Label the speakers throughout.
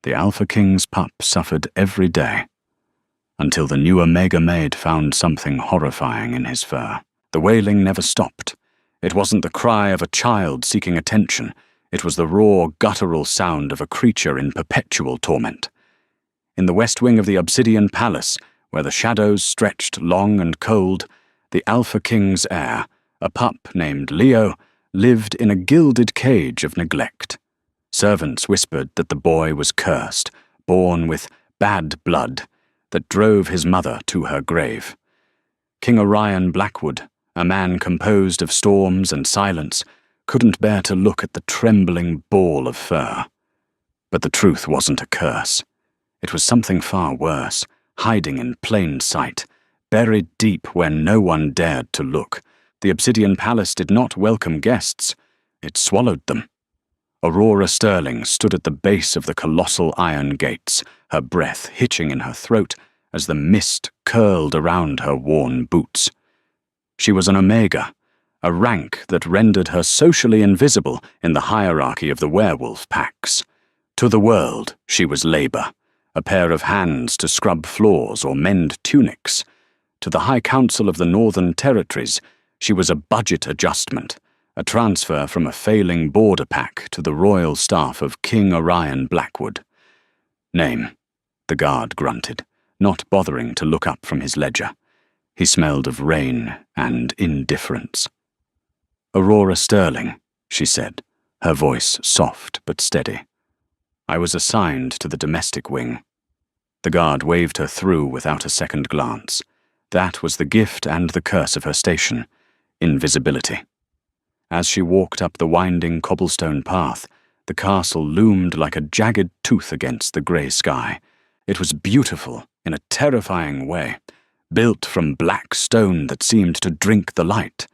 Speaker 1: The Alpha King's pup suffered every day, until the new Omega Maid found something horrifying in his fur. The wailing never stopped. It wasn't the cry of a child seeking attention. It was the raw, guttural sound of a creature in perpetual torment. In the west wing of the Obsidian Palace, where the shadows stretched long and cold, the Alpha King's heir, a pup named Leo, lived in a gilded cage of neglect. Servants whispered that the boy was cursed, born with bad blood, that drove his mother to her grave. King Orion Blackwood, a man composed of storms and silence, couldn't bear to look at the trembling ball of fur. But the truth wasn't a curse. It was something far worse, hiding in plain sight, buried deep where no one dared to look. The Obsidian Palace did not welcome guests. It swallowed them. Aurora Sterling stood at the base of the colossal iron gates, her breath hitching in her throat as the mist curled around her worn boots. She was an Omega, a rank that rendered her socially invisible in the hierarchy of the werewolf packs. To the world, she was labor, a pair of hands to scrub floors or mend tunics. To the High Council of the Northern Territories, she was a budget adjustment, a transfer from a failing border pack to the royal staff of King Orion Blackwood. Name, the guard grunted, not bothering to look up from his ledger. He smelled of rain and indifference. Aurora Sterling, she said, her voice soft but steady. I was assigned to the domestic wing. The guard waved her through without a second glance. That was the gift and the curse of her station, invisibility. As she walked up the winding cobblestone path, the castle loomed like a jagged tooth against the grey sky. It was beautiful in a terrifying way, built from black stone that seemed to drink the light.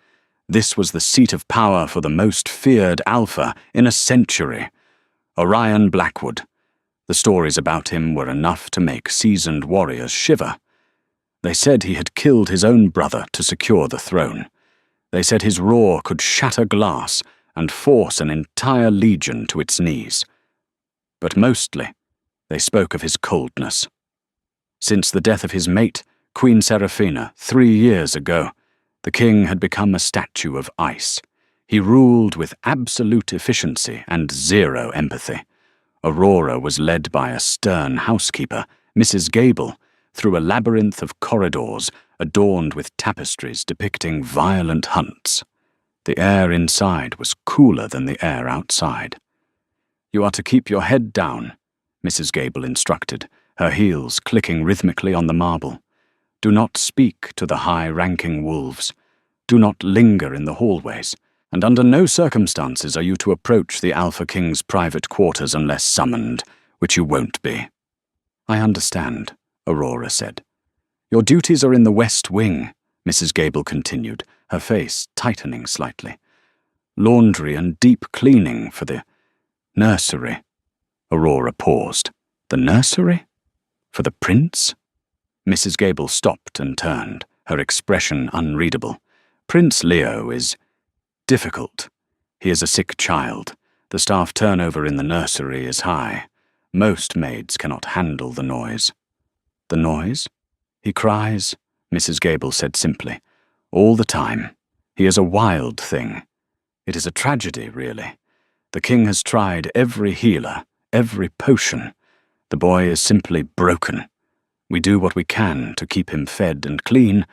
Speaker 1: This was the seat of power for the most feared Alpha in a century. Orion Blackwood. The stories about him were enough to make seasoned warriors shiver. They said he had killed his own brother to secure the throne. They said his roar could shatter glass and force an entire legion to its knees. But mostly, they spoke of his coldness. Since the death of his mate, Queen Seraphina, 3 years ago, the king had become a statue of ice. He ruled with absolute efficiency and zero empathy. Aurora was led by a stern housekeeper, Mrs. Gable, through a labyrinth of corridors adorned with tapestries depicting violent hunts. The air inside was cooler than the air outside. You are to keep your head down, Mrs. Gable instructed, her heels clicking rhythmically on the marble. Do not speak to the high-ranking wolves. Do not linger in the hallways, and under no circumstances are you to approach the Alpha King's private quarters unless summoned, which you won't be. I understand, Aurora said. Your duties are in the West Wing, Mrs. Gable continued, her face tightening slightly. Laundry and deep cleaning for the nursery. Aurora paused. The nursery? For the prince? Mrs. Gable stopped and turned, her expression unreadable. Prince Leo is difficult. He is a sick child. The staff turnover in the nursery is high. Most maids cannot handle the noise. The noise? He cries, Mrs. Gable said simply. All the time. He is a wild thing. It is a tragedy, really. The king has tried every healer, every potion. The boy is simply broken. We do what we can to keep him fed and clean,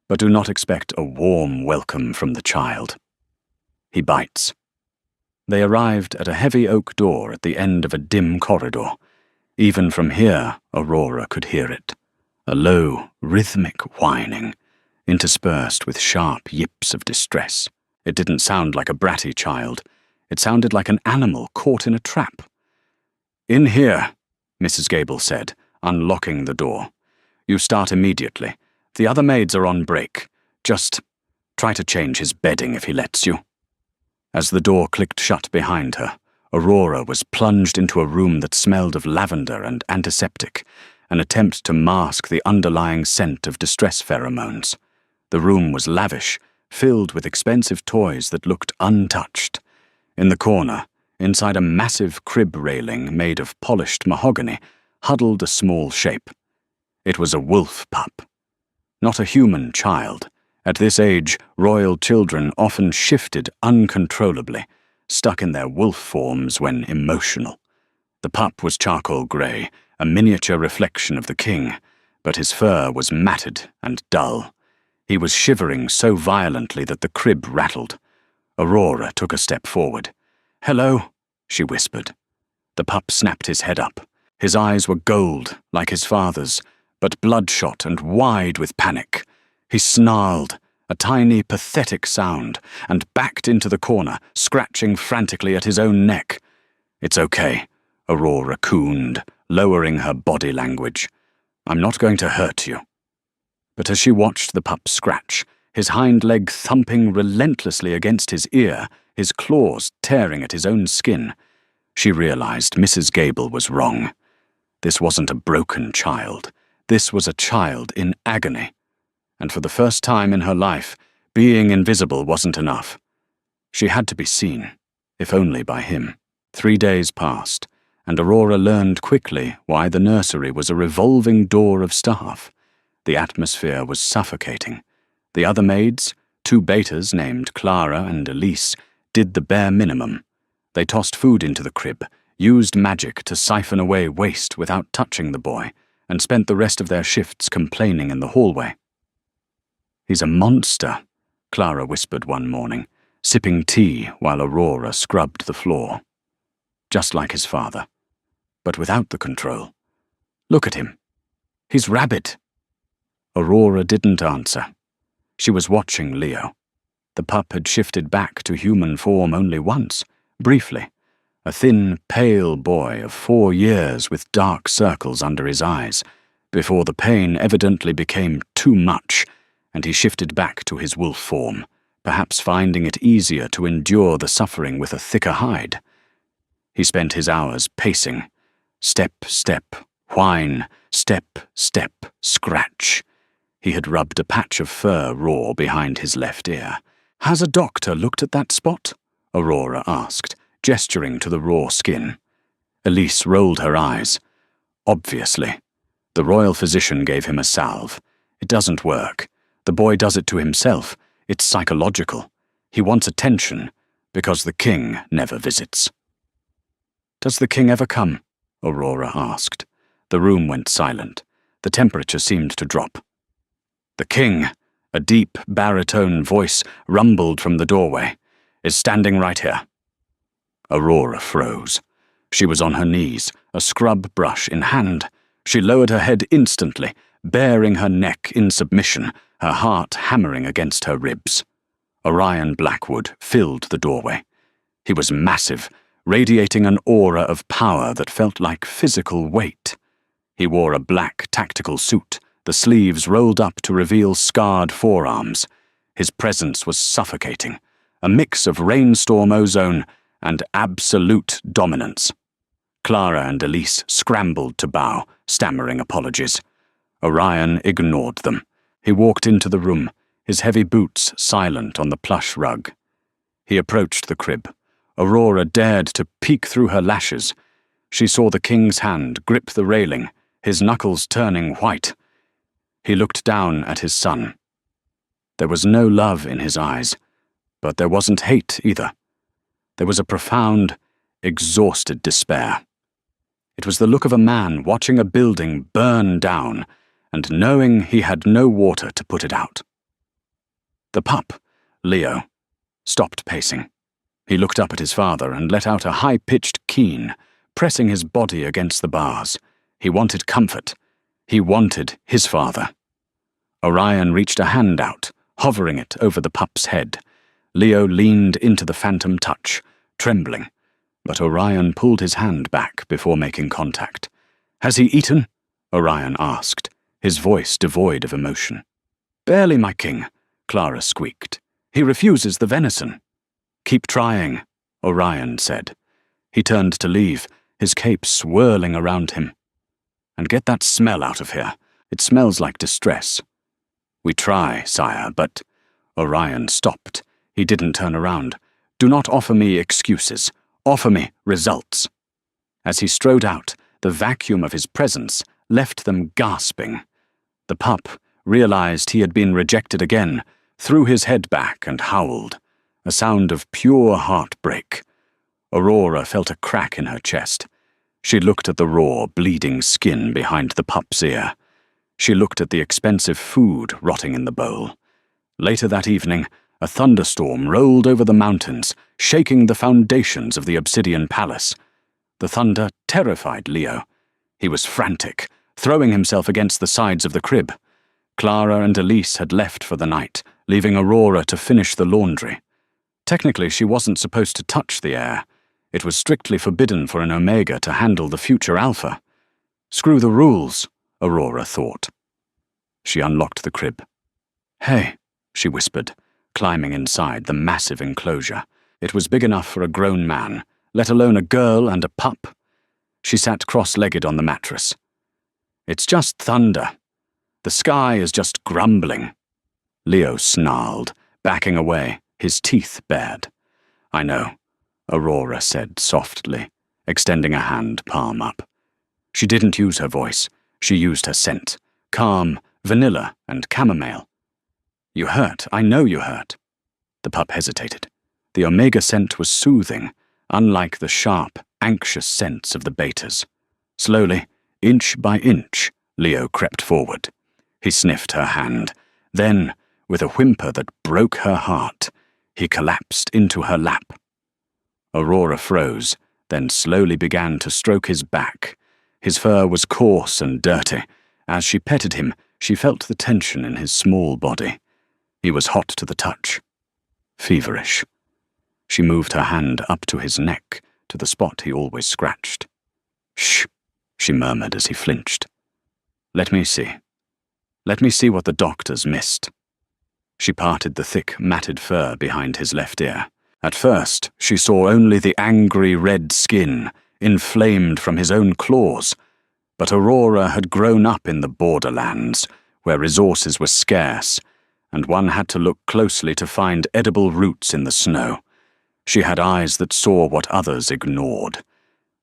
Speaker 1: but do not expect a warm welcome from the child. He bites. They arrived at a heavy oak door at the end of a dim corridor. Even from here, Aurora could hear it. A low, rhythmic whining, interspersed with sharp yips of distress. It didn't sound like a bratty child. It sounded like an animal caught in a trap. In here, Mrs. Gable said, unlocking the door. You start immediately. The other maids are on break. Just try to change his bedding if he lets you. As the door clicked shut behind her, Aurora was plunged into a room that smelled of lavender and antiseptic, an attempt to mask the underlying scent of distress pheromones. The room was lavish, filled with expensive toys that looked untouched. In the corner, inside a massive crib railing made of polished mahogany, huddled a small shape. It was a wolf pup. Not a human child. At this age, royal children often shifted uncontrollably, stuck in their wolf forms when emotional. The pup was charcoal grey, a miniature reflection of the king, but his fur was matted and dull. He was shivering so violently that the crib rattled. Aurora took a step forward. "Hello," she whispered. The pup snapped his head up. His eyes were gold, like his father's, but bloodshot and wide with panic. He snarled, a tiny, pathetic sound, and backed into the corner, scratching frantically at his own neck. "It's okay," Aurora cooned, lowering her body language. "I'm not going to hurt you." But as she watched the pup scratch, his hind leg thumping relentlessly against his ear, his claws tearing at his own skin, she realized Mrs. Gable was wrong. This wasn't a broken child. This was a child in agony. And for the first time in her life, being invisible wasn't enough. She had to be seen, if only by him. 3 days passed, and Aurora learned quickly why the nursery was a revolving door of staff. The atmosphere was suffocating. The other maids, 2 betas named Clara and Elise, did the bare minimum. They tossed food into the crib, used magic to siphon away waste without touching the boy, and spent the rest of their shifts complaining in the hallway. "He's a monster," Clara whispered one morning, sipping tea while Aurora scrubbed the floor. Just like his father, but without the control. "Look at him. He's rabid." Aurora didn't answer. She was watching Leo. The pup had shifted back to human form only once, briefly. A thin, pale boy of 4 years with dark circles under his eyes, before the pain evidently became too much, and he shifted back to his wolf form, perhaps finding it easier to endure the suffering with a thicker hide. He spent his hours pacing. Step, step, whine, step, step, scratch. He had rubbed a patch of fur raw behind his left ear. "Has a doctor looked at that spot?" Aurora asked, gesturing to the raw skin. Elise rolled her eyes. "Obviously. The royal physician gave him a salve. It doesn't work. The boy does it to himself. It's psychological. He wants attention, because the king never visits." "Does the king ever come?" Aurora asked. The room went silent. The temperature seemed to drop. "The king," a deep, baritone voice rumbled from the doorway, "is standing right here." Aurora froze. She was on her knees, a scrub brush in hand. She lowered her head instantly, baring her neck in submission, her heart hammering against her ribs. Orion Blackwood filled the doorway. He was massive, radiating an aura of power that felt like physical weight. He wore a black tactical suit, the sleeves rolled up to reveal scarred forearms. His presence was suffocating, a mix of rainstorm ozone and absolute dominance. Clara and Elise scrambled to bow, stammering apologies. Orion ignored them. He walked into the room, his heavy boots silent on the plush rug. He approached the crib. Aurora dared to peek through her lashes. She saw the king's hand grip the railing, his knuckles turning white. He looked down at his son. There was no love in his eyes, but there wasn't hate either. There was a profound, exhausted despair. It was the look of a man watching a building burn down and knowing he had no water to put it out. The pup, Leo, stopped pacing. He looked up at his father and let out a high-pitched keen, pressing his body against the bars. He wanted comfort. He wanted his father. Orion reached a hand out, hovering it over the pup's head. Leo leaned into the phantom touch, trembling, but Orion pulled his hand back before making contact. "Has he eaten?" Orion asked, his voice devoid of emotion. "Barely, my king," Clara squeaked. "He refuses the venison." "Keep trying," Orion said. He turned to leave, his cape swirling around him. "And get that smell out of here. It smells like distress." "We try, sire, but—" Orion stopped. He didn't turn around. "Do not offer me excuses. Offer me results." As he strode out, the vacuum of his presence left them gasping. The pup realized he had been rejected again, threw his head back and howled, a sound of pure heartbreak. Aurora felt a crack in her chest. She looked at the raw, bleeding skin behind the pup's ear. She looked at the expensive food rotting in the bowl. Later that evening, a thunderstorm rolled over the mountains, shaking the foundations of the obsidian palace. The thunder terrified Leo. He was frantic, throwing himself against the sides of the crib. Clara and Elise had left for the night, leaving Aurora to finish the laundry. Technically, she wasn't supposed to touch the heir. It was strictly forbidden for an Omega to handle the future Alpha. Screw the rules, Aurora thought. She unlocked the crib. "Hey," she whispered, climbing inside the massive enclosure. It was big enough for a grown man, let alone a girl and a pup. She sat cross-legged on the mattress. "It's just thunder. The sky is just grumbling." Leo snarled, backing away, his teeth bared. "I know," Aurora said softly, extending a hand palm up. She didn't use her voice. She used her scent. Calm, vanilla, and chamomile. "You hurt. I know you hurt." The pup hesitated. The Omega scent was soothing, unlike the sharp, anxious scents of the betas. Slowly, inch by inch, Leo crept forward. He sniffed her hand. Then, with a whimper that broke her heart, he collapsed into her lap. Aurora froze, then slowly began to stroke his back. His fur was coarse and dirty. As she petted him, she felt the tension in his small body. He was hot to the touch. Feverish. She moved her hand up to his neck, to the spot he always scratched. "Shh," she murmured as he flinched. Let me see. Let me see what the doctors missed." She parted the thick, matted fur behind his left ear. At first, she saw only the angry red skin, inflamed from his own claws. But Aurora had grown up in the borderlands, where resources were scarce, and one had to look closely to find edible roots in the snow. She had eyes that saw what others ignored.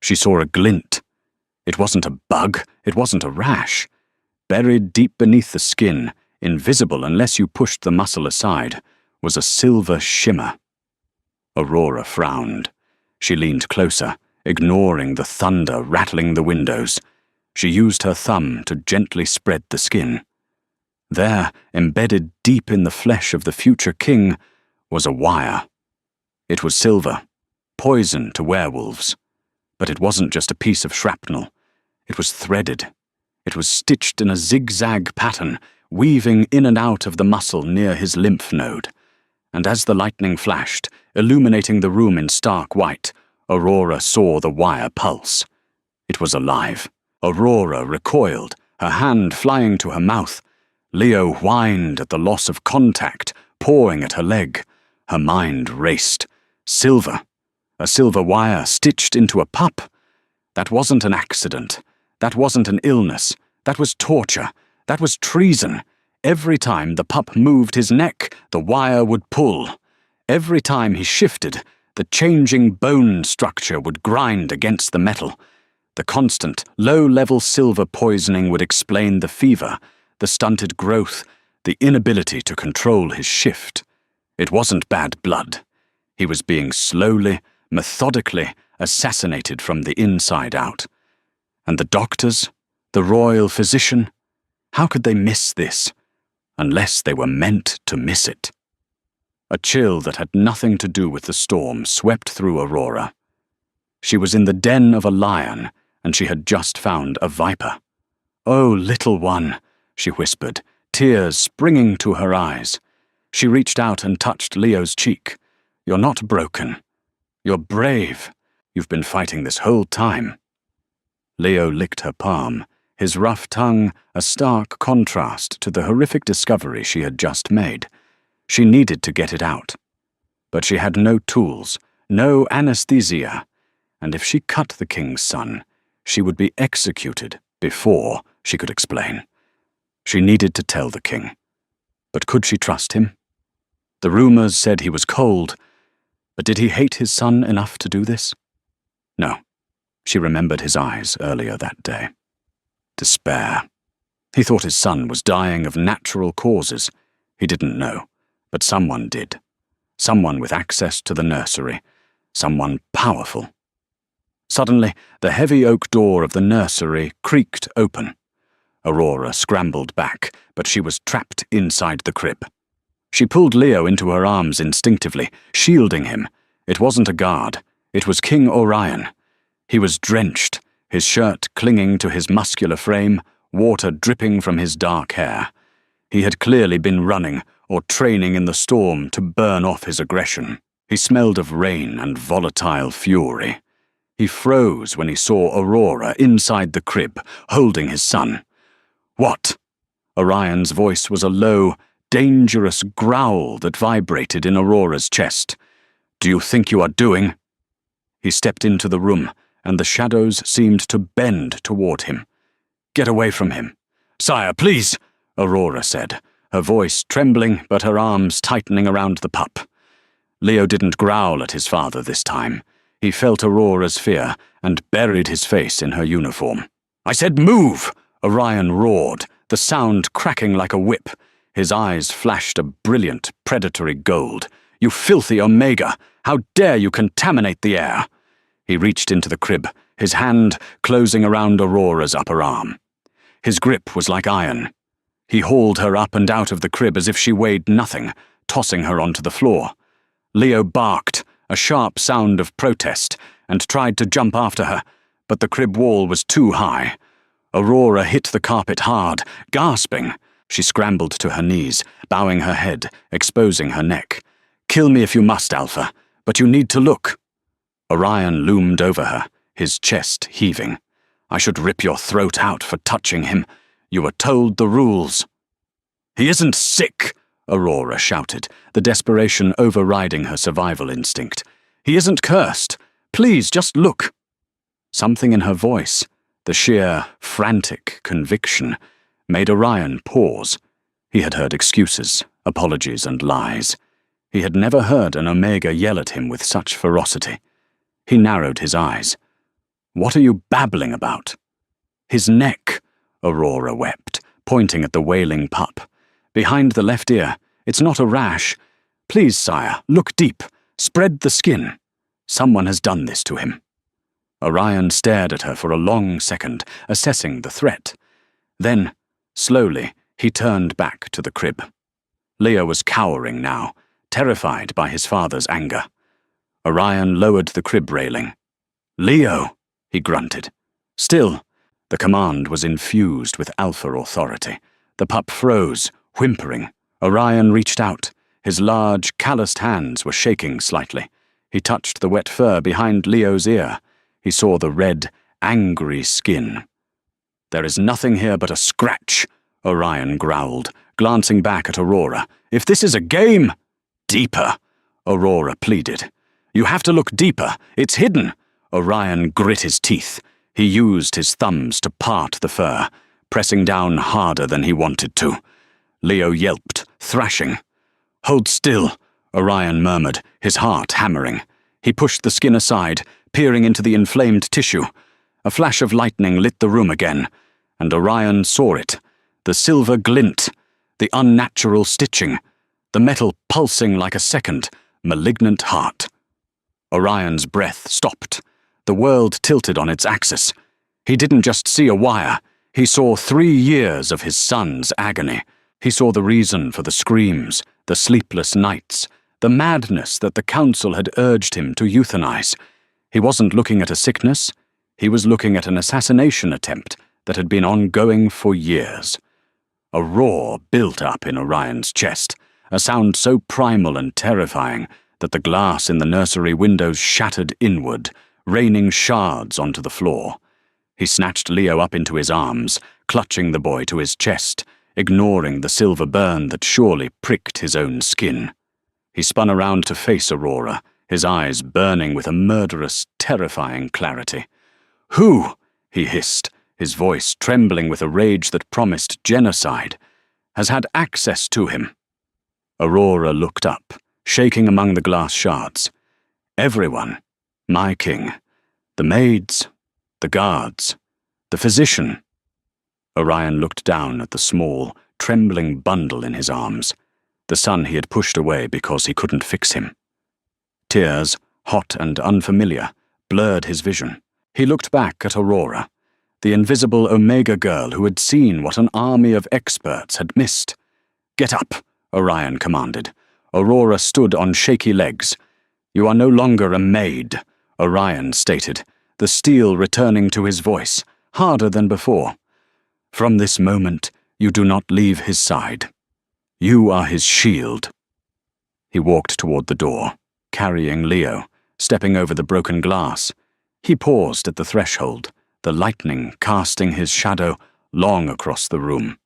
Speaker 1: She saw a glint. It wasn't a bug, it wasn't a rash. Buried deep beneath the skin, invisible unless you pushed the muscle aside, was a silver shimmer. Aurora frowned. She leaned closer, ignoring the thunder rattling the windows. She used her thumb to gently spread the skin. There, embedded deep in the flesh of the future king, was a wire. It was silver, poison to werewolves. But it wasn't just a piece of shrapnel. It was threaded. It was stitched in a zigzag pattern, weaving in and out of the muscle near his lymph node. And as the lightning flashed, illuminating the room in stark white, Aurora saw the wire pulse. It was alive. Aurora recoiled, her hand flying to her mouth. Leo whined at the loss of contact, pawing at her leg. Her mind raced. Silver. A silver wire stitched into a pup. That wasn't an accident. That wasn't an illness. That was torture. That was treason. Every time the pup moved his neck, the wire would pull. Every time he shifted, the changing bone structure would grind against the metal. The constant, low-level silver poisoning would explain the fever, the stunted growth, the inability to control his shift. It wasn't bad blood. He was being slowly, methodically assassinated from the inside out. And the doctors, the royal physician, how could they miss this? Unless they were meant to miss it. A chill that had nothing to do with the storm swept through Aurora. She was in the den of a lion, and she had just found a viper. "Oh, little one," she whispered, tears springing to her eyes. She reached out and touched Leo's cheek. "You're not broken. You're brave. You've been fighting this whole time." Leo licked her palm, his rough tongue a stark contrast to the horrific discovery she had just made. She needed to get it out. But she had no tools, no anesthesia, and if she cut the king's son, she would be executed before she could explain. She needed to tell the king. But could she trust him? The rumors said he was cold, but did he hate his son enough to do this? No, she remembered his eyes earlier that day. Despair. He thought his son was dying of natural causes. He didn't know, but someone did. Someone with access to the nursery. Someone powerful. Suddenly, the heavy oak door of the nursery creaked open. Aurora scrambled back, but she was trapped inside the crib. She pulled Leo into her arms instinctively, shielding him. It wasn't a guard. It was King Orion. He was drenched, his shirt clinging to his muscular frame, water dripping from his dark hair. He had clearly been running or training in the storm to burn off his aggression. He smelled of rain and volatile fury. He froze when he saw Aurora inside the crib, holding his son. What? Orion's voice was a low, dangerous growl that vibrated in Aurora's chest. Do you think you are doing? He stepped into the room, and the shadows seemed to bend toward him. Get away from him. Sire, please, Aurora said, her voice trembling but her arms tightening around the pup. Leo didn't growl at his father this time. He felt Aurora's fear and buried his face in her uniform. I said move! Orion roared, the sound cracking like a whip. His eyes flashed a brilliant, predatory gold. You filthy Omega! How dare you contaminate the air! He reached into the crib, his hand closing around Aurora's upper arm. His grip was like iron. He hauled her up and out of the crib as if she weighed nothing, tossing her onto the floor. Leo barked, a sharp sound of protest, and tried to jump after her, but the crib wall was too high. Aurora hit the carpet hard, gasping. She scrambled to her knees, bowing her head, exposing her neck. Kill me if you must, Alpha, but you need to look. Orion loomed over her, his chest heaving. I should rip your throat out for touching him. You were told the rules. He isn't sick, Aurora shouted, the desperation overriding her survival instinct. He isn't cursed. Please, just look. Something in her voice, the sheer, frantic conviction, made Orion pause. He had heard excuses, apologies, and lies. He had never heard an Omega yell at him with such ferocity. He narrowed his eyes. What are you babbling about? His neck, Aurora wept, pointing at the wailing pup. Behind the left ear. It's not a rash. Please, sire, look deep. Spread the skin. Someone has done this to him. Orion stared at her for a long second, assessing the threat. Then, slowly, he turned back to the crib. Leo was cowering now, terrified by his father's anger. Orion lowered the crib railing. Leo, he grunted. Still, the command was infused with alpha authority. The pup froze, whimpering. Orion reached out. His large, calloused hands were shaking slightly. He touched the wet fur behind Leo's ear. He saw the red, angry skin. There is nothing here but a scratch, Orion growled, glancing back at Aurora. If this is a game... Deeper, Aurora pleaded. You have to look deeper. It's hidden. Orion grit his teeth. He used his thumbs to part the fur, pressing down harder than he wanted to. Leo yelped, thrashing. Hold still, Orion murmured, his heart hammering. He pushed the skin aside, peering into the inflamed tissue. A flash of lightning lit the room again, and Orion saw it. The silver glint, the unnatural stitching, the metal pulsing like a second, malignant heart. Orion's breath stopped. The world tilted on its axis. He didn't just see a wire. He saw 3 years of his son's agony. He saw the reason for the screams, the sleepless nights, the madness that the council had urged him to euthanize. He wasn't looking at a sickness. He was looking at an assassination attempt that had been ongoing for years. A roar built up in Orion's chest, a sound so primal and terrifying that the glass in the nursery windows shattered inward, raining shards onto the floor. He snatched Leo up into his arms, clutching the boy to his chest, ignoring the silver burn that surely pricked his own skin. He spun around to face Aurora, his eyes burning with a murderous, terrifying clarity. Who, he hissed, his voice trembling with a rage that promised genocide, has had access to him? Aurora looked up, shaking among the glass shards. Everyone, my king. The maids, the guards, the physician. Orion looked down at the small, trembling bundle in his arms, the son he had pushed away because he couldn't fix him. Tears, hot and unfamiliar, blurred his vision. He looked back at Aurora, the invisible Omega girl who had seen what an army of experts had missed. "Get up," Orion commanded. Aurora stood on shaky legs. "You are no longer a maid," Orion stated, the steel returning to his voice, harder than before. "From this moment, you do not leave his side. You are his shield." He walked toward the door, carrying Leo, stepping over the broken glass. He paused at the threshold, the lightning casting his shadow long across the room.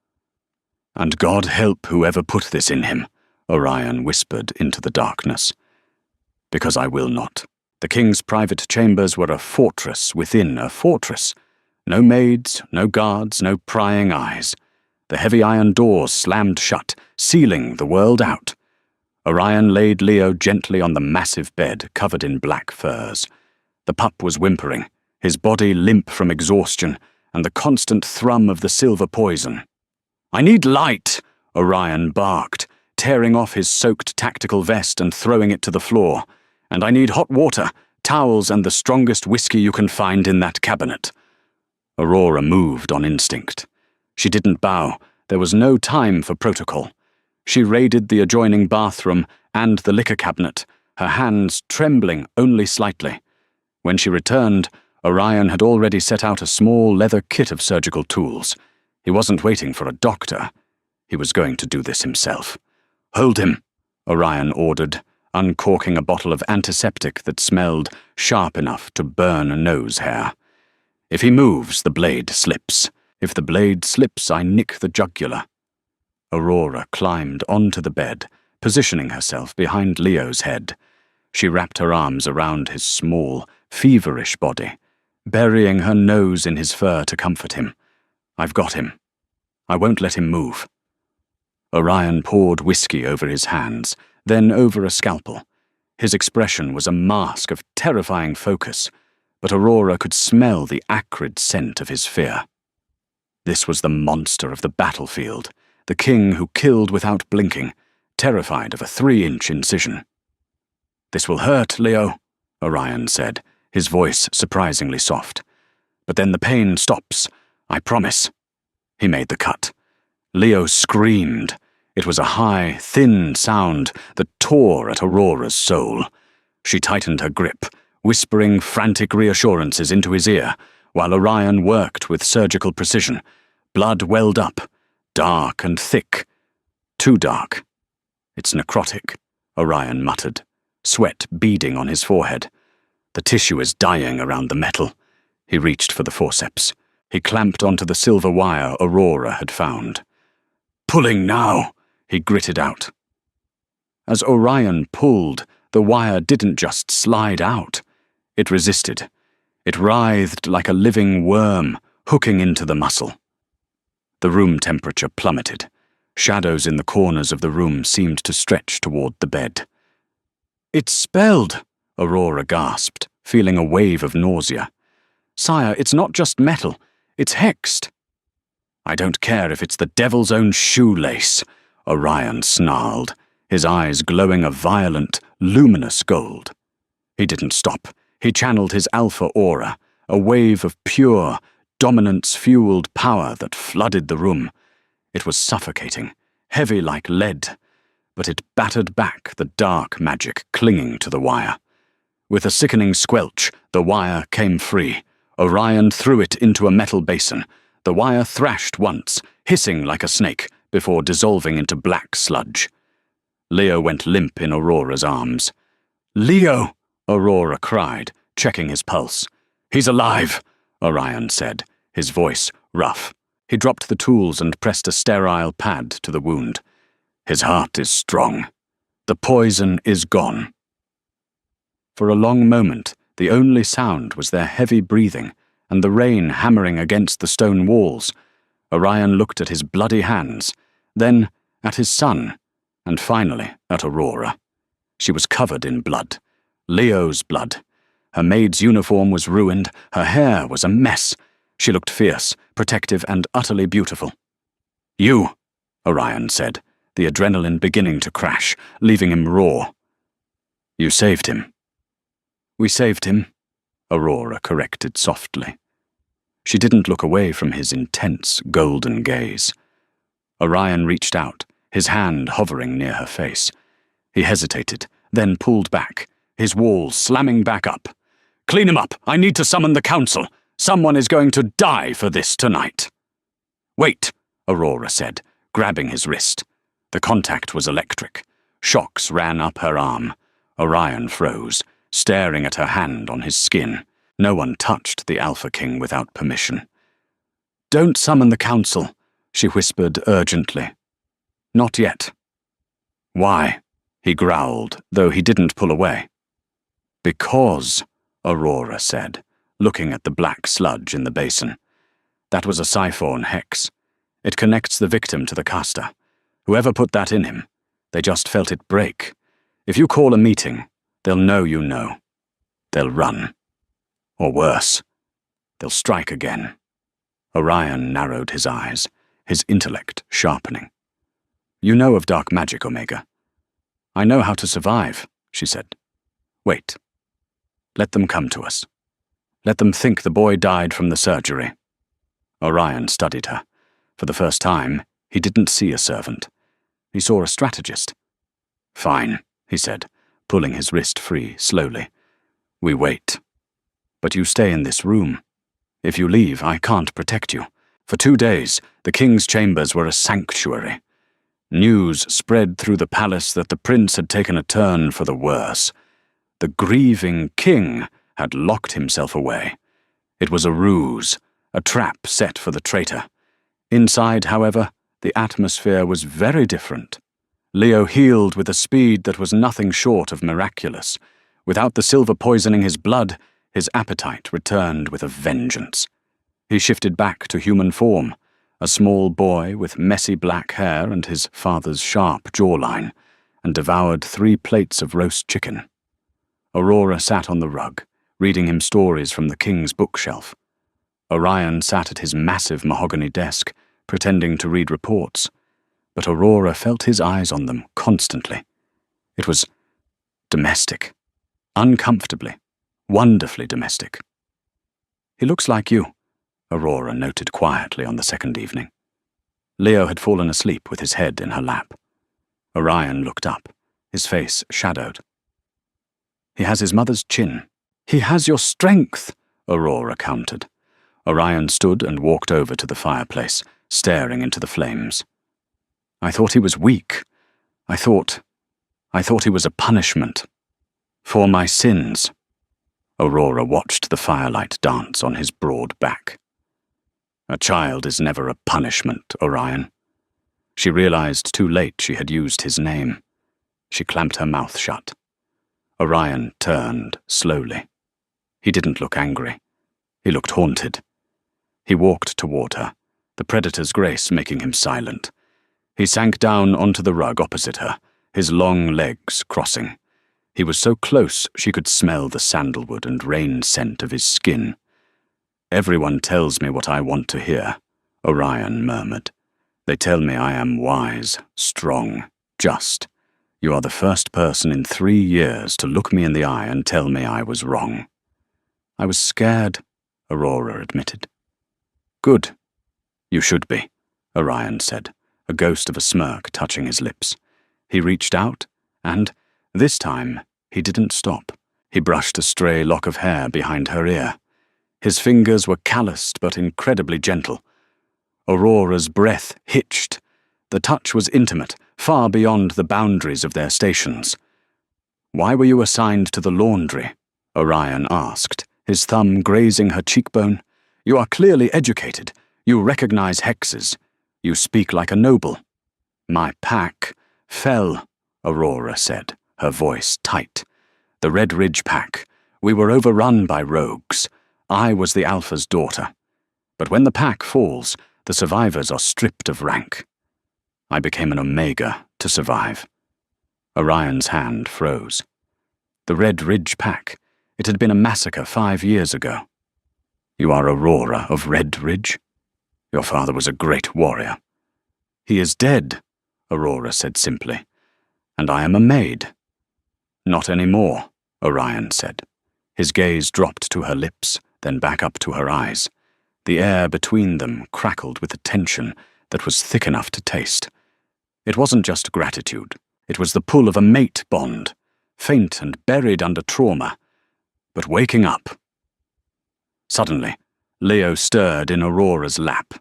Speaker 1: "And God help whoever put this in him," Orion whispered into the darkness. "Because I will not." The king's private chambers were a fortress within a fortress. No maids, no guards, no prying eyes. The heavy iron doors slammed shut, sealing the world out. Orion laid Leo gently on the massive bed covered in black furs. The pup was whimpering, his body limp from exhaustion and the constant thrum of the silver poison. "I need light," Orion barked, tearing off his soaked tactical vest and throwing it to the floor. "And I need hot water, towels, and the strongest whiskey you can find in that cabinet." Aurora moved on instinct. She didn't bow. There was no time for protocol. She raided the adjoining bathroom and the liquor cabinet, her hands trembling only slightly. When she returned, Orion had already set out a small leather kit of surgical tools. He wasn't waiting for a doctor. He was going to do this himself. "Hold him," Orion ordered, uncorking a bottle of antiseptic that smelled sharp enough to burn a nose hair. "If he moves, the blade slips. If the blade slips, I nick the jugular." Aurora climbed onto the bed, positioning herself behind Leo's head. She wrapped her arms around his small, feverish body, burying her nose in his fur to comfort him. "I've got him. I won't let him move." Orion poured whiskey over his hands, then over a scalpel. His expression was a mask of terrifying focus, but Aurora could smell the acrid scent of his fear. This was the monster of the battlefield, the king who killed without blinking, terrified of a 3-inch incision. "This will hurt, Leo," Orion said, his voice surprisingly soft. "But then the pain stops, I promise." He made the cut. Leo screamed. It was a high, thin sound that tore at Aurora's soul. She tightened her grip, whispering frantic reassurances into his ear, while Orion worked with surgical precision. Blood welled up, dark and thick. Too dark. "It's necrotic," Orion muttered, sweat beading on his forehead. "The tissue is dying around the metal." He reached for the forceps. He clamped onto the silver wire Aurora had found. "Pulling now," he gritted out. As Orion pulled, the wire didn't just slide out. It resisted. It writhed like a living worm, hooking into the muscle. The room temperature plummeted. Shadows in the corners of the room seemed to stretch toward the bed. "It's spelled," Aurora gasped, feeling a wave of nausea. "Sire, it's not just metal. It's hexed." "I don't care if it's the devil's own shoelace," Orion snarled, his eyes glowing a violent, luminous gold. He didn't stop. He channeled his alpha aura, a wave of pure, dominance-fueled power that flooded the room. It was suffocating, heavy like lead, but it battered back the dark magic clinging to the wire. With a sickening squelch, the wire came free. Orion threw it into a metal basin. The wire thrashed once, hissing like a snake, before dissolving into black sludge. Leo went limp in Aurora's arms. "Leo!" Aurora cried, checking his pulse. "He's alive," Orion said, his voice rough. He dropped the tools and pressed a sterile pad to the wound. "His heart is strong. The poison is gone." For a long moment, the only sound was their heavy breathing and the rain hammering against the stone walls. Orion looked at his bloody hands, then at his son, and finally at Aurora. She was covered in blood. Leo's blood. Her maid's uniform was ruined, her hair was a mess. She looked fierce, protective, and utterly beautiful. "You," Orion said, the adrenaline beginning to crash, leaving him raw. "You saved him." "We saved him," Aurora corrected softly. She didn't look away from his intense, golden gaze. Orion reached out, his hand hovering near her face. He hesitated, then pulled back, his walls slamming back up. "Clean him up! I need to summon the council! Someone is going to die for this tonight!" "Wait," Aurora said, grabbing his wrist. The contact was electric. Shocks ran up her arm. Orion froze, staring at her hand on his skin. No one touched the Alpha King without permission. "Don't summon the council," she whispered urgently. "Not yet." "Why?" he growled, though he didn't pull away. "Because," Aurora said, looking at the black sludge in the basin. "That was a Siphon hex. It connects the victim to the caster. Whoever put that in him, they just felt it break. If you call a meeting, they'll know you know. They'll run. Or worse, they'll strike again." Orion narrowed his eyes, his intellect sharpening. "You know of dark magic, Omega." "I know how to survive," she said. "Wait. Let them come to us. Let them think the boy died from the surgery." Orion studied her. For the first time, he didn't see a servant. He saw a strategist. "Fine," he said, pulling his wrist free slowly. "We wait. But you stay in this room. If you leave, I can't protect you. For 2 days, the king's chambers were a sanctuary. News spread through the palace that the prince had taken a turn for the worse. The grieving king had locked himself away. It was a ruse, a trap set for the traitor. Inside, however, the atmosphere was very different. Leo healed with a speed that was nothing short of miraculous. Without the silver poisoning his blood, his appetite returned with a vengeance. He shifted back to human form, a small boy with messy black hair and his father's sharp jawline, and devoured 3 plates of roast chicken. Aurora sat on the rug, reading him stories from the king's bookshelf. Orion sat at his massive mahogany desk, pretending to read reports, but Aurora felt his eyes on them constantly. It was domestic, uncomfortably, wonderfully domestic. "He looks like you," Aurora noted quietly on the second evening. Leo had fallen asleep with his head in her lap. Orion looked up, his face shadowed. "He has his mother's chin." "He has your strength," Aurora countered. Orion stood and walked over to the fireplace, staring into the flames. "I thought he was weak. I thought he was a punishment. For my sins." Aurora watched the firelight dance on his broad back. "A child is never a punishment, Orion." She realized too late she had used his name. She clamped her mouth shut. Orion turned slowly. He didn't look angry. He looked haunted. He walked toward her, the predator's grace making him silent. He sank down onto the rug opposite her, his long legs crossing. He was so close she could smell the sandalwood and rain scent of his skin. "Everyone tells me what I want to hear," Orion murmured. "They tell me I am wise, strong, just. You are the first person in 3 years to look me in the eye and tell me I was wrong." "I was scared," Aurora admitted. "Good. You should be," Orion said, a ghost of a smirk touching his lips. He reached out, and, this time, he didn't stop. He brushed a stray lock of hair behind her ear. His fingers were calloused but incredibly gentle. Aurora's breath hitched. The touch was intimate, far beyond the boundaries of their stations. "Why were you assigned to the laundry?" Orion asked, his thumb grazing her cheekbone. "You are clearly educated. You recognize hexes. You speak like a noble." "My pack fell," Aurora said, her voice tight. "The Red Ridge pack. We were overrun by rogues. I was the Alpha's daughter. But when the pack falls, the survivors are stripped of rank. I became an Omega to survive." Orion's hand froze. "The Red Ridge pack. It had been a massacre 5 years ago. You are Aurora of Red Ridge? Your father was a great warrior. He is dead, Aurora said simply. And I am a maid. Not any more, Orion said. His gaze dropped to her lips, then back up to her eyes. The air between them crackled with a tension that was thick enough to taste. It wasn't just gratitude. It was the pull of a mate bond, faint and buried under trauma, but waking up. Suddenly, Leo stirred in Aurora's lap.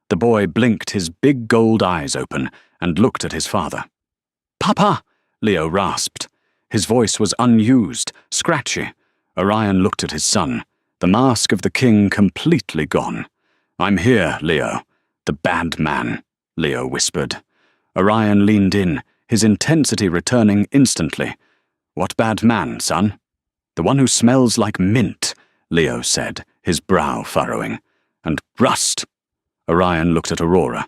Speaker 1: The boy blinked his big gold eyes open and looked at his father. "Papa!" Leo rasped. His voice was unused, scratchy. Orion looked at his son, the mask of the king completely gone. "I'm here, Leo. The bad man," Leo whispered. Orion leaned in, his intensity returning instantly. "What bad man, son?" "The one who smells like mint," Leo said, his brow furrowing. "And rust." Orion looked at Aurora.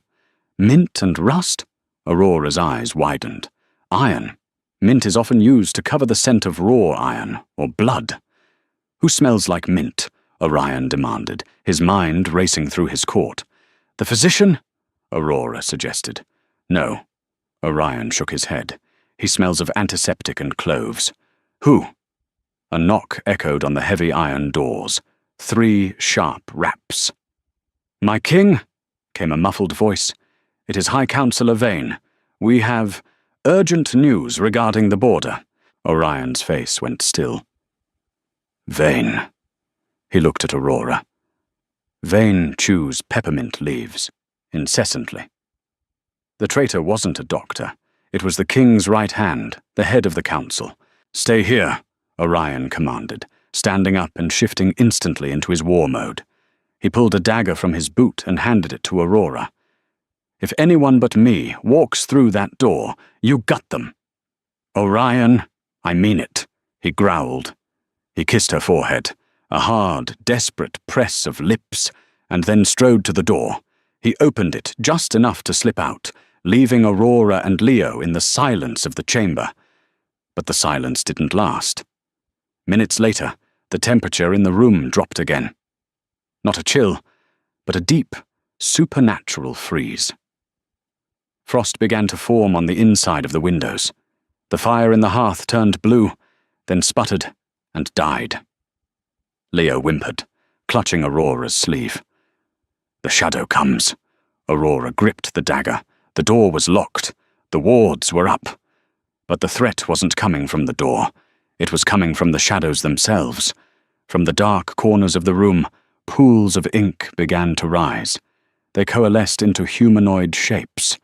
Speaker 1: "Mint and rust?" Aurora's eyes widened. "Iron. Mint is often used to cover the scent of raw iron, or blood." "Who smells like mint?" Orion demanded, his mind racing through his court. "The physician?" Aurora suggested. "No." Orion shook his head. "He smells of antiseptic and cloves." "Who?" A knock echoed on the heavy iron doors. 3 sharp raps. "My king," came a muffled voice. "It is High Counselor Vane. We have urgent news regarding the border." Orion's face went still. "Vane." He looked at Aurora. Vane chews peppermint leaves, incessantly. The traitor wasn't a doctor. It was the king's right hand, the head of the council. "Stay here," Orion commanded, standing up and shifting instantly into his war mode. He pulled a dagger from his boot and handed it to Aurora. "If anyone but me walks through that door, you gut them." "Orion, I mean it," he growled. He kissed her forehead, a hard, desperate press of lips, and then strode to the door. He opened it just enough to slip out, leaving Aurora and Leo in the silence of the chamber. But the silence didn't last. Minutes later, the temperature in the room dropped again. Not a chill, but a deep, supernatural freeze. Frost began to form on the inside of the windows. The fire in the hearth turned blue, then sputtered and died. Leo whimpered, clutching Aurora's sleeve. "The shadow comes." Aurora gripped the dagger. The door was locked. The wards were up. But the threat wasn't coming from the door. It was coming from the shadows themselves. From the dark corners of the room, pools of ink began to rise. They coalesced into humanoid shapes.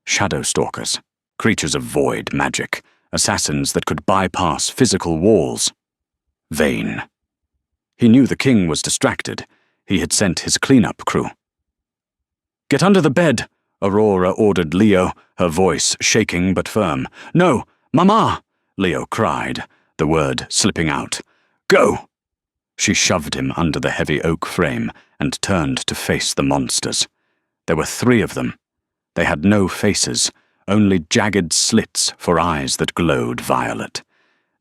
Speaker 1: Shadow stalkers, creatures of void magic, assassins that could bypass physical walls. Vane. He knew the king was distracted. He had sent his cleanup crew. "Get under the bed," Aurora ordered Leo, her voice shaking but firm. "No, Mama!" Leo cried, the word slipping out. "Go!" She shoved him under the heavy oak frame and turned to face the monsters. There were 3 of them. They had no faces, only jagged slits for eyes that glowed violet.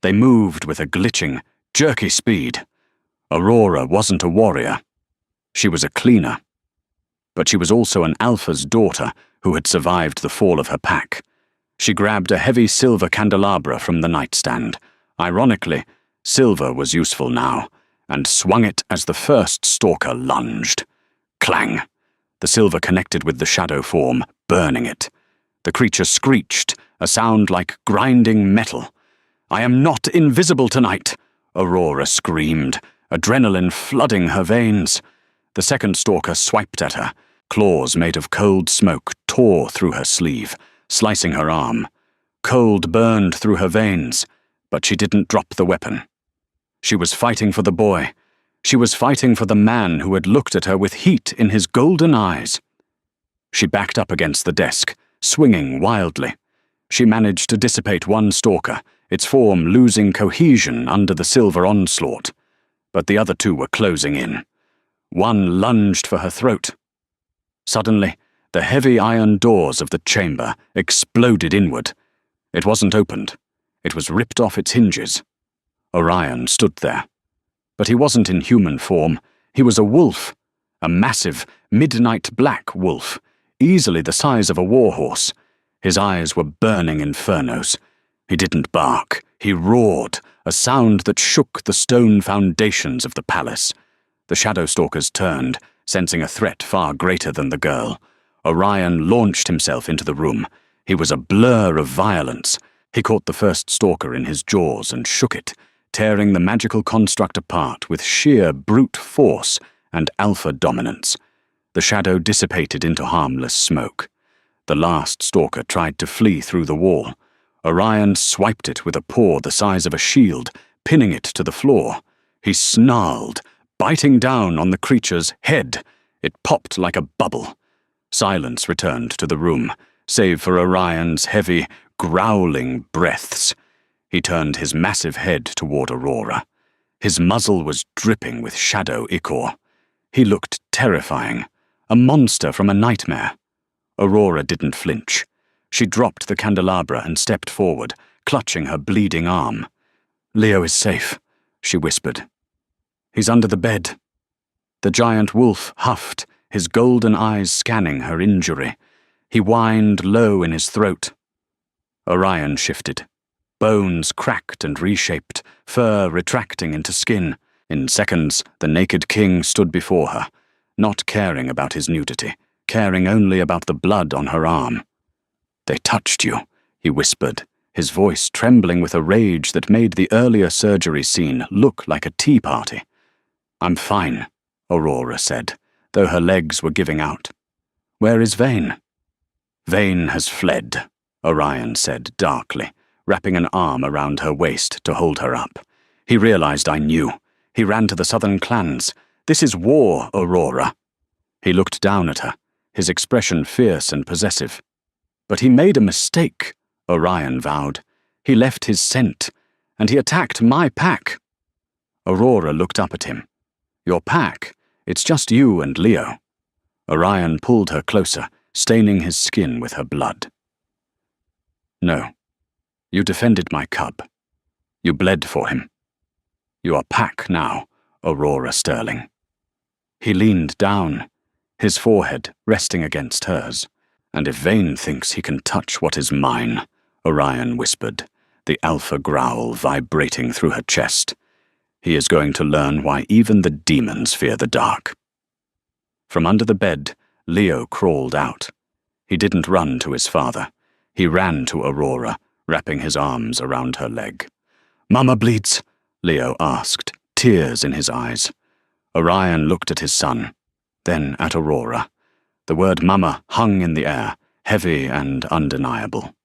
Speaker 1: They moved with a glitching, jerky speed. Aurora wasn't a warrior. She was a cleaner. But she was also an alpha's daughter who had survived the fall of her pack. She grabbed a heavy silver candelabra from the nightstand. Ironically, silver was useful now, and swung it as the first stalker lunged. Clang! The silver connected with the shadow form, burning it. The creature screeched, a sound like grinding metal. "I am not invisible tonight!" Aurora screamed, adrenaline flooding her veins. The second stalker swiped at her. Claws made of cold smoke tore through her sleeve, slicing her arm. Cold burned through her veins, but she didn't drop the weapon. She was fighting for the boy. She was fighting for the man who had looked at her with heat in his golden eyes. She backed up against the desk, swinging wildly. She managed to dissipate one stalker, its form losing cohesion under the silver onslaught. But the other 2 were closing in. One lunged for her throat. Suddenly, the heavy iron doors of the chamber exploded inward. It wasn't opened. It was ripped off its hinges. Orion stood there, But he wasn't in human form. He was a wolf, a massive, midnight black wolf, easily the size of a warhorse. His eyes were burning infernos. He didn't bark. He roared, a sound that shook the stone foundations of the palace. The Shadowstalkers turned, sensing a threat far greater than the girl. Orion launched himself into the room. He was a blur of violence. He caught the first stalker in his jaws and shook it, tearing the magical construct apart with sheer brute force and alpha dominance. The shadow dissipated into harmless smoke. The last stalker tried to flee through the wall. Orion swiped it with a paw the size of a shield, pinning it to the floor. He snarled, biting down on the creature's head. It popped like a bubble. Silence returned to the room, save for Orion's heavy, growling breaths. He turned his massive head toward Aurora. His muzzle was dripping with shadow ichor. He looked terrifying, a monster from a nightmare. Aurora didn't flinch. She dropped the candelabra and stepped forward, clutching her bleeding arm. "Leo is safe," she whispered. "He's under the bed." The giant wolf huffed, his golden eyes scanning her injury. He whined low in his throat. Orion shifted. Bones cracked and reshaped, fur retracting into skin. In seconds, the naked king stood before her, not caring about his nudity, caring only about the blood on her arm. "They touched you," he whispered, his voice trembling with a rage that made the earlier surgery scene look like a tea party. "I'm fine," Aurora said, though her legs were giving out. "Where is Vane?" "Vane has fled," Orion said darkly, wrapping an arm around her waist to hold her up. "He realized I knew. He ran to the southern clans. This is war, Aurora." He looked down at her, his expression fierce and possessive. "But he made a mistake," Orion vowed. "He left his scent, and he attacked my pack." Aurora looked up at him. "Your pack? It's just you and Leo." Orion pulled her closer, staining his skin with her blood. "No. You defended my cub. You bled for him. You are pack now, Aurora Sterling." He leaned down, his forehead resting against hers. "And if Vane thinks he can touch what is mine," Orion whispered, the alpha growl vibrating through her chest, "he is going to learn why even the demons fear the dark." From under the bed, Leo crawled out. He didn't run to his father. He ran to Aurora, wrapping his arms around her leg. "Mama bleeds?" Leo asked, tears in his eyes. Orion looked at his son, then at Aurora. The word Mama hung in the air, heavy and undeniable.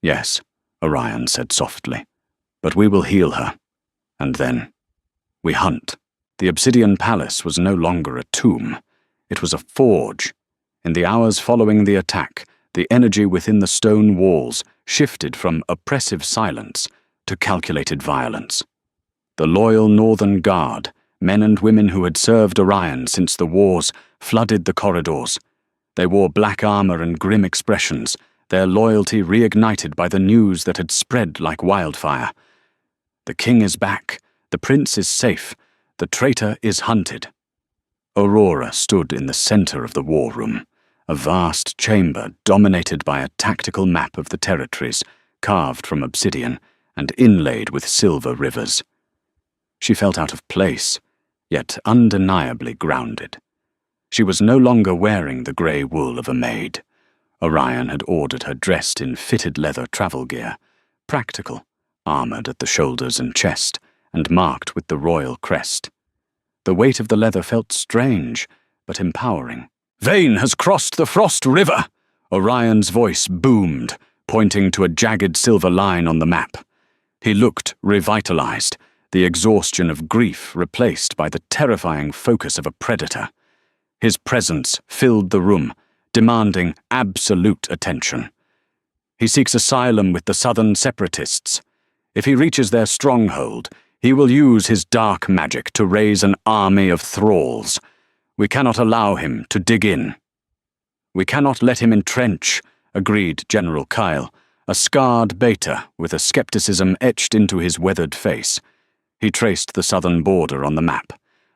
Speaker 1: "Yes," Orion said softly, "but we will heal her. And then we hunt." The obsidian palace was no longer a tomb. It was a forge. In the hours following the attack, the energy within the stone walls shifted from oppressive silence to calculated violence. The loyal Northern Guard, men and women who had served Orion since the wars, flooded the corridors. They wore black armor and grim expressions, their loyalty reignited by the news that had spread like wildfire. The king is back. The prince is safe. The traitor is hunted. Aurora stood in the center of the war room, a vast chamber dominated by a tactical map of the territories, carved from obsidian and inlaid with silver rivers. She felt out of place, yet undeniably grounded. She was no longer wearing the grey wool of a maid. Orion had ordered her dressed in fitted leather travel gear, practical, armored at the shoulders and chest, and marked with the royal crest. The weight of the leather felt strange, but empowering. "Vane has crossed the Frost River!" Orion's voice boomed, pointing to a jagged silver line on the map. He looked revitalized, the exhaustion of grief replaced by the terrifying focus of a predator. His presence filled the room, demanding absolute attention. "He seeks asylum with the Southern Separatists. If he reaches their stronghold, he will use his dark magic to raise an army of thralls. We cannot allow him to dig in." "We cannot let him entrench," agreed General Kyle, a scarred beta with a skepticism etched into his weathered face. He traced the southern border on the map.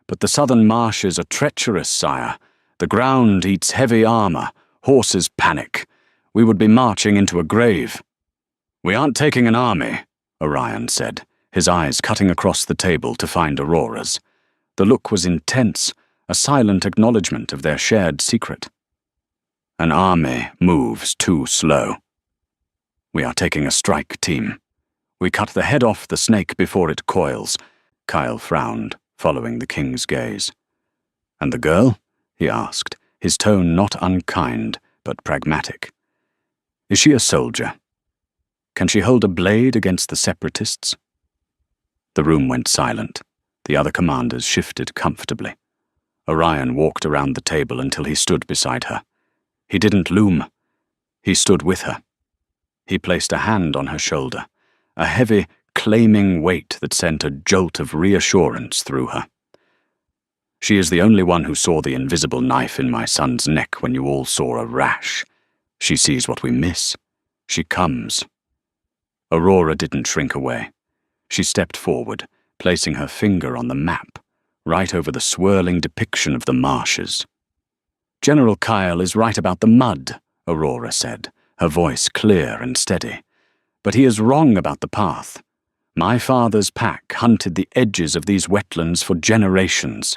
Speaker 1: But the southern marshes are treacherous, sire. The ground eats heavy armor. Horses panic. We would be marching into a grave. We aren't taking an army, Orion said, his eyes cutting across the table to find Aurora's. The look was intense, a silent acknowledgement of their shared secret. An army moves too slow. We are taking a strike team. We cut the head off the snake before it coils. Kyle frowned, following the king's gaze. And the girl? He asked, his tone not unkind, but pragmatic. Is she a soldier? Can she hold a blade against the separatists? The room went silent. The other commanders shifted comfortably. Orion walked around the table until he stood beside her. He didn't loom. He stood with her. He placed a hand on her shoulder, a heavy, claiming weight that sent a jolt of reassurance through her. She is the only one who saw the invisible knife in my son's neck when you all saw a rash. She sees what we miss. She comes. Aurora didn't shrink away. She stepped forward, placing her finger on the map, right over the swirling depiction of the marshes. General Kyle is right about the mud, Aurora said, her voice clear and steady. But he is wrong about the path. My father's pack hunted the edges of these wetlands for generations.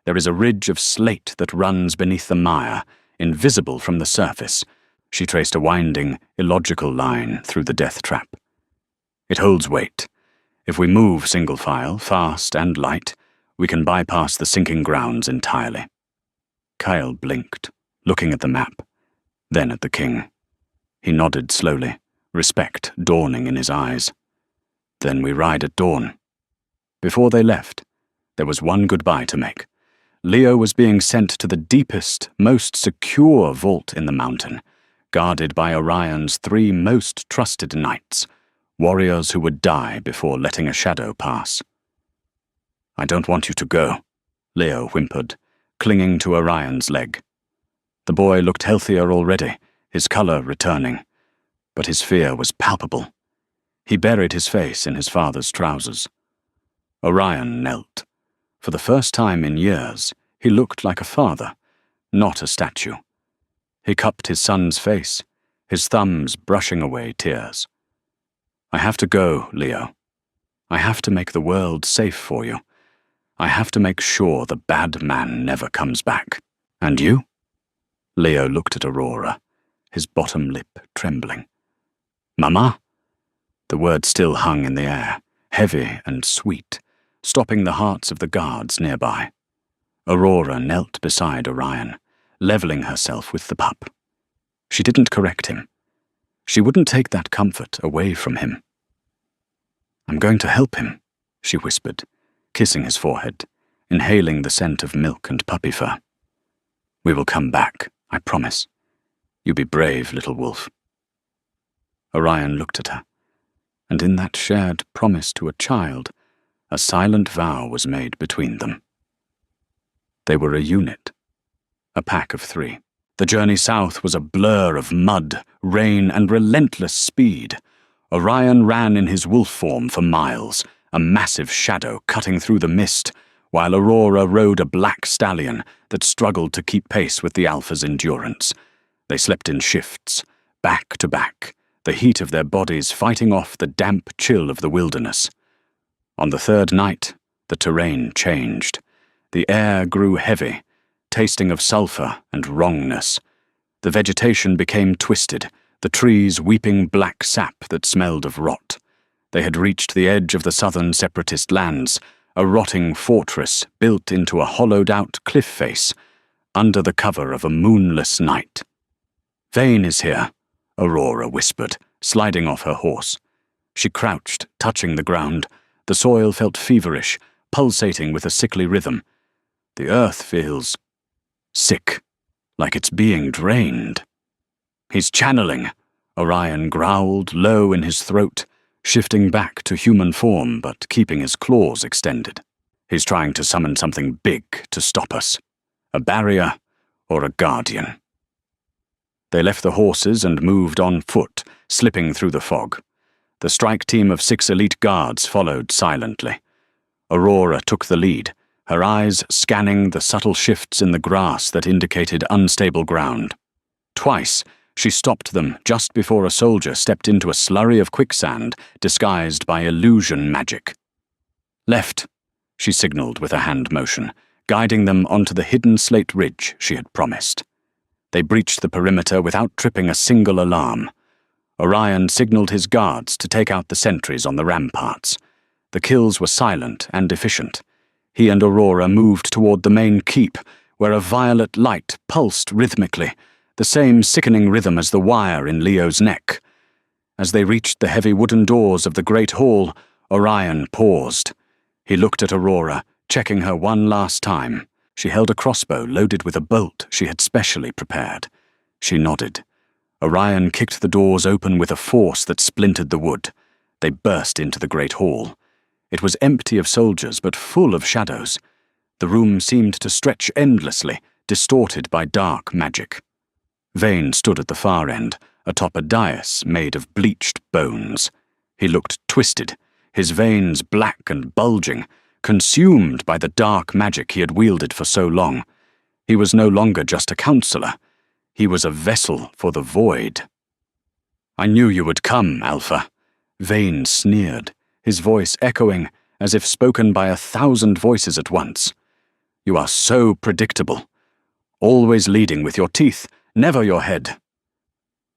Speaker 1: There is a ridge of slate that runs beneath the mire, invisible from the surface. She traced a winding, illogical line through the death trap. It holds weight. If we move single file, fast and light, we can bypass the sinking grounds entirely. Kyle blinked, looking at the map, then at the king. He nodded slowly, respect dawning in his eyes. Then we ride at dawn. Before they left, there was one goodbye to make. Leo was being sent to the deepest, most secure vault in the mountain, guarded by Orion's 3 most trusted knights, warriors who would die before letting a shadow pass. I don't want you to go, Leo whimpered, clinging to Orion's leg. The boy looked healthier already, his color returning, but his fear was palpable. He buried his face in his father's trousers. Orion knelt. For the first time in years, he looked like a father, not a statue. He cupped his son's face, his thumbs brushing away tears. I have to go, Leo. I have to make the world safe for you. I have to make sure the bad man never comes back. And you? Leo looked at Aurora, his bottom lip trembling. Mama? The word still hung in the air, heavy and sweet, stopping the hearts of the guards nearby. Aurora knelt beside Orion, leveling herself with the pup. She didn't correct him. She wouldn't take that comfort away from him. I'm going to help him, she whispered, kissing his forehead, inhaling the scent of milk and puppy fur. We will come back, I promise. You be brave, little wolf. Orion looked at her, and in that shared promise to a child, a silent vow was made between them. They were a unit, a pack of 3. The journey south was a blur of mud, rain, and relentless speed. Orion ran in his wolf form for miles, a massive shadow cutting through the mist, while Aurora rode a black stallion that struggled to keep pace with the alpha's endurance. They slept in shifts, back to back, the heat of their bodies fighting off the damp chill of the wilderness. On the 3rd night, the terrain changed. The air grew heavy, tasting of sulfur and wrongness. The vegetation became twisted, the trees weeping black sap that smelled of rot. They had reached the edge of the southern separatist lands, a rotting fortress built into a hollowed-out cliff face, under the cover of a moonless night. Vane is here, Aurora whispered, sliding off her horse. She crouched, touching the ground. The soil felt feverish, pulsating with a sickly rhythm. The earth feels sick, like it's being drained. He's channeling, Orion growled low in his throat, shifting back to human form but keeping his claws extended. He's trying to summon something big to stop us. A barrier or a guardian. They left the horses and moved on foot, slipping through the fog. The strike team of 6 elite guards followed silently. Aurora took the lead, her eyes scanning the subtle shifts in the grass that indicated unstable ground. Twice, she stopped them just before a soldier stepped into a slurry of quicksand disguised by illusion magic. "Left," she signaled with a hand motion, guiding them onto the hidden slate ridge she had promised. They breached the perimeter without tripping a single alarm. Orion signaled his guards to take out the sentries on the ramparts. The kills were silent and efficient. He and Aurora moved toward the main keep, where a violet light pulsed rhythmically, the same sickening rhythm as the wire in Leo's neck. As they reached the heavy wooden doors of the great hall, Orion paused. He looked at Aurora, checking her one last time. She held a crossbow loaded with a bolt she had specially prepared. She nodded. Orion kicked the doors open with a force that splintered the wood. They burst into the great hall. It was empty of soldiers, but full of shadows. The room seemed to stretch endlessly, distorted by dark magic. Vane stood at the far end, atop a dais made of bleached bones. He looked twisted, his veins black and bulging, consumed by the dark magic he had wielded for so long. He was no longer just a counselor. He was a vessel for the void. "I knew you would come, Alpha," Vane sneered, his voice echoing as if spoken by 1,000 voices at once. "You are so predictable. Always leading with your teeth, never your head."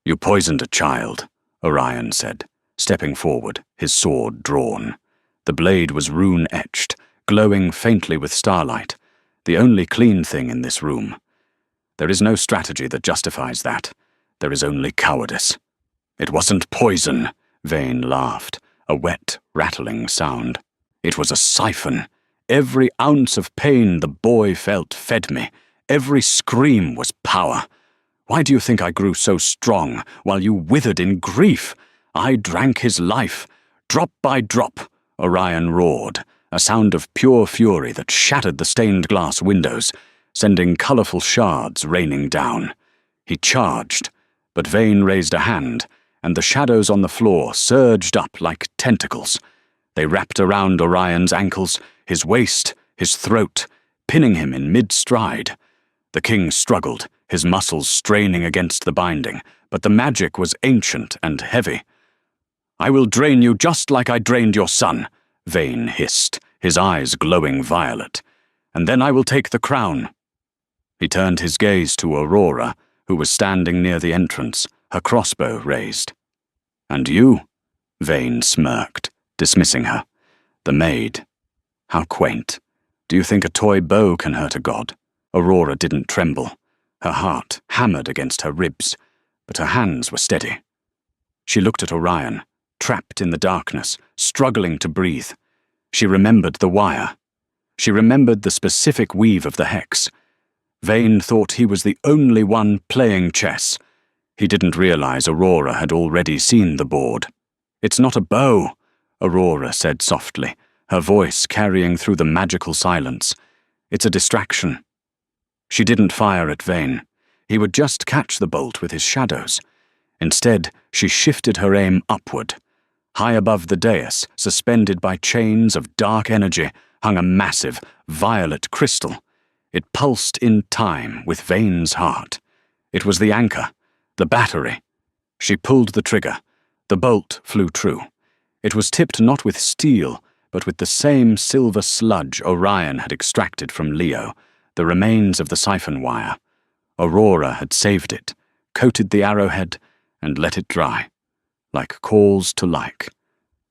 Speaker 1: "You poisoned a child," Orion said, stepping forward, his sword drawn. The blade was rune-etched, glowing faintly with starlight, the only clean thing in this room. "There is no strategy that justifies that. There is only cowardice." "It wasn't poison," Vane laughed, a wet, rattling sound. "It was a siphon. Every ounce of pain the boy felt fed me. Every scream was power. Why do you think I grew so strong while you withered in grief? I drank his life, drop by drop," Orion roared, a sound of pure fury that shattered the stained glass windows, sending colorful shards raining down. He charged, but Vane raised a hand, and the shadows on the floor surged up like tentacles. They wrapped around Orion's ankles, his waist, his throat, pinning him in mid-stride. The king struggled, his muscles straining against the binding, but the magic was ancient and heavy. "I will drain you just like I drained your son," Vane hissed, his eyes glowing violet. "And then I will take the crown." He turned his gaze to Aurora, who was standing near the entrance, her crossbow raised. "And you?" Vane smirked, dismissing her. "The maid. How quaint. Do you think a toy bow can hurt a god?" Aurora didn't tremble. Her heart hammered against her ribs, but her hands were steady. She looked at Orion, trapped in the darkness, struggling to breathe. She remembered the wire. She remembered the specific weave of the hex. Vane thought he was the only one playing chess. He didn't realize Aurora had already seen the board. "It's not a bow," Aurora said softly, her voice carrying through the magical silence. "It's a distraction." She didn't fire at Vane. He would just catch the bolt with his shadows. Instead, she shifted her aim upward. High above the dais, suspended by chains of dark energy, hung a massive, violet crystal. It pulsed in time with Vane's heart. It was the anchor, the battery. She pulled the trigger. The bolt flew true. It was tipped not with steel, but with the same silver sludge Orion had extracted from Leo, the remains of the siphon wire. Aurora had saved it, coated the arrowhead, and let it dry. Like calls to like.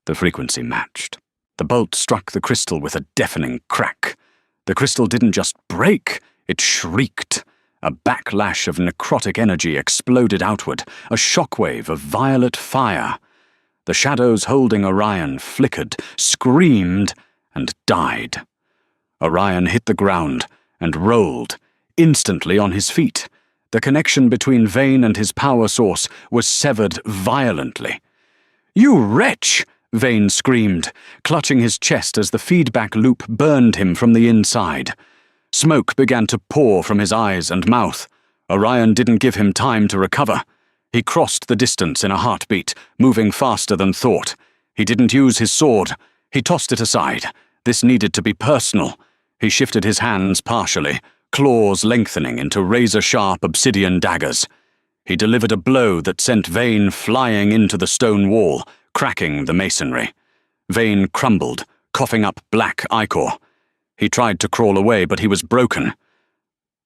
Speaker 1: The frequency matched. The bolt struck the crystal with a deafening crack. The crystal didn't just break, it shrieked. A backlash of necrotic energy exploded outward, a shockwave of violet fire. The shadows holding Orion flickered, screamed, and died. Orion hit the ground and rolled, instantly on his feet. The connection between Vane and his power source was severed violently. "You wretch!" Vane screamed, clutching his chest as the feedback loop burned him from the inside. Smoke began to pour from his eyes and mouth. Orion didn't give him time to recover. He crossed the distance in a heartbeat, moving faster than thought. He didn't use his sword. He tossed it aside, This needed to be personal. He shifted his hands partially, claws lengthening into razor-sharp obsidian daggers. He delivered a blow that sent Vane flying into the stone wall, cracking the masonry. Vane crumbled, coughing up black ichor. He tried to crawl away, but he was broken.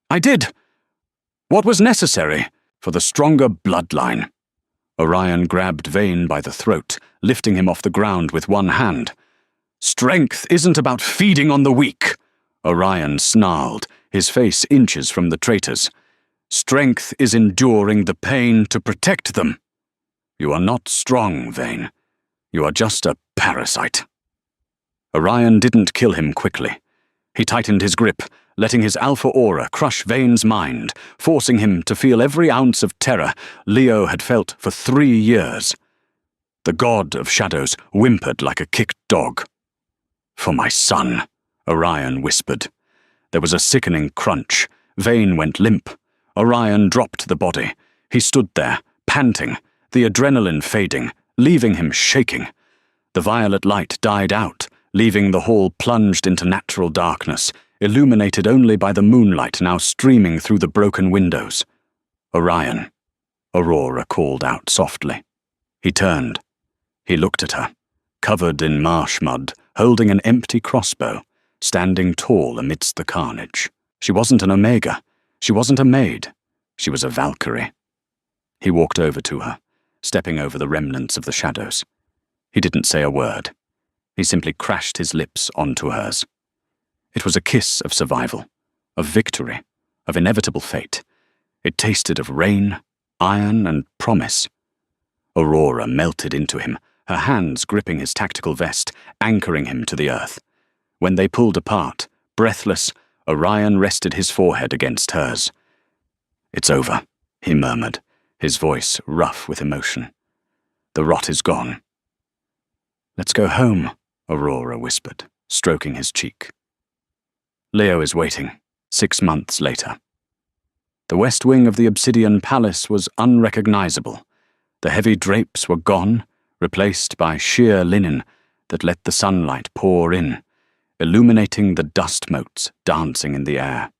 Speaker 1: I did what was necessary for the stronger bloodline. Orion grabbed Vane by the throat, lifting him off the ground with one hand. Strength isn't about feeding on the weak, Orion snarled, his face inches from the traitors. Strength is enduring the pain to protect them. You are not strong, Vane. You are just a parasite. Orion didn't kill him quickly. He tightened his grip, letting his alpha aura crush Vane's mind, forcing him to feel every ounce of terror Leo had felt for 3 years. The god of shadows whimpered like a kicked dog. For my son, Orion whispered. There was a sickening crunch. Vane went limp. Orion dropped the body. He stood there, panting, the adrenaline fading, leaving him shaking. The violet light died out, leaving the hall plunged into natural darkness, illuminated only by the moonlight now streaming through the broken windows. Orion, Aurora called out softly. He turned. He looked at her, covered in marsh mud, holding an empty crossbow, standing tall amidst the carnage. She wasn't an Omega. She wasn't a Maid. She was a Valkyrie. He walked over to her, stepping over the remnants of the shadows. He didn't say a word. He simply crashed his lips onto hers. It was a kiss of survival, of victory, of inevitable fate. It tasted of rain, iron, and promise. Aurora melted into him, her hands gripping his tactical vest, anchoring him to the earth. When they pulled apart, breathless, Orion rested his forehead against hers. It's over, he murmured, his voice rough with emotion. The rot is gone. Let's go home, Aurora whispered, stroking his cheek. Leo is waiting, 6 months later. The west wing of the obsidian palace was unrecognizable. The heavy drapes were gone, replaced by sheer linen that let the sunlight pour in, illuminating the dust motes dancing in the air.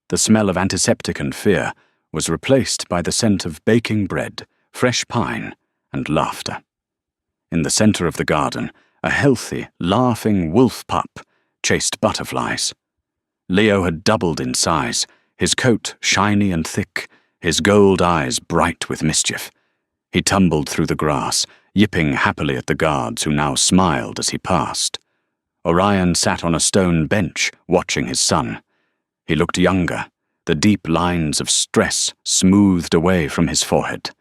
Speaker 1: The smell of antiseptic and fear was replaced by the scent of baking bread, fresh pine, and laughter. In the center of the garden, a healthy, laughing wolf pup chased butterflies. Leo had doubled in size, his coat shiny and thick, his gold eyes bright with mischief. He tumbled through the grass, yipping happily at the guards who now smiled as he passed. Orion sat on a stone bench, watching his son. He looked younger, the deep lines of stress smoothed away from his forehead.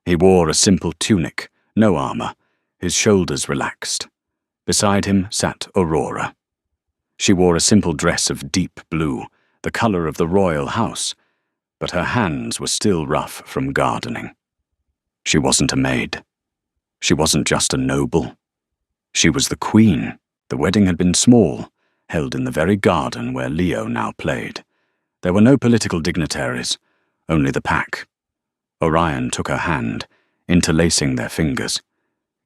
Speaker 1: He wore a simple tunic, no armor, his shoulders relaxed. Beside him sat Aurora. She wore a simple dress of deep blue, the color of the royal house, but her hands were still rough from gardening. She wasn't a maid. She wasn't just a noble. She was the queen. The wedding had been small, held in the very garden where Leo now played. There were no political dignitaries, only the pack. Orion took her hand, interlacing their fingers.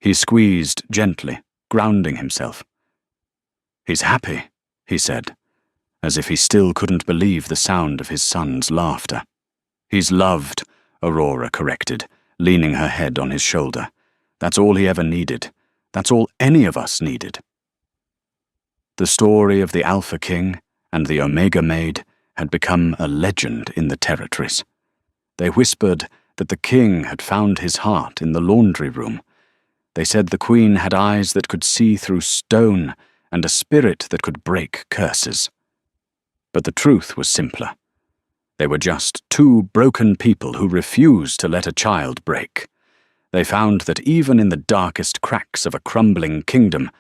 Speaker 1: He squeezed gently, grounding himself. He's happy, he said, as if he still couldn't believe the sound of his son's laughter. He's loved, Aurora corrected, leaning her head on his shoulder. That's all he ever needed. That's all any of us needed. The story of the Alpha King and the Omega Maid had become a legend in the territories. They whispered that the king had found his heart in the laundry room. They said the queen had eyes that could see through stone and a spirit that could break curses. But the truth was simpler. They were just 2 broken people who refused to let a child break. They found that even in the darkest cracks of a crumbling kingdom,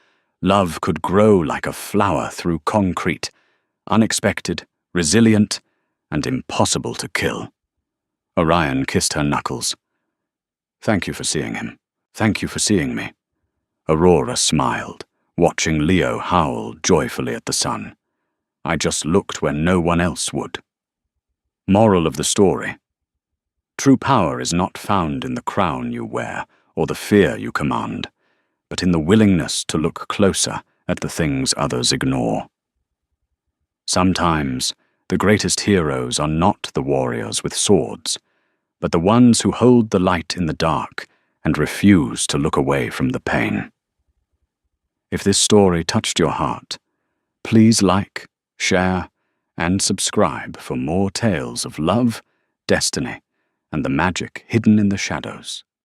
Speaker 1: love could grow like a flower through concrete, unexpected, resilient, and impossible to kill. Orion kissed her knuckles. Thank you for seeing him. Thank you for seeing me. Aurora smiled, watching Leo howl joyfully at the sun. I just looked where no one else would. Moral of the story. True power is not found in the crown you wear or the fear you command, but in the willingness to look closer at the things others ignore. Sometimes, the greatest heroes are not the warriors with swords, but the ones who hold the light in the dark and refuse to look away from the pain. If this story touched your heart, please like, share, and subscribe for more tales of love, destiny, and the magic hidden in the shadows.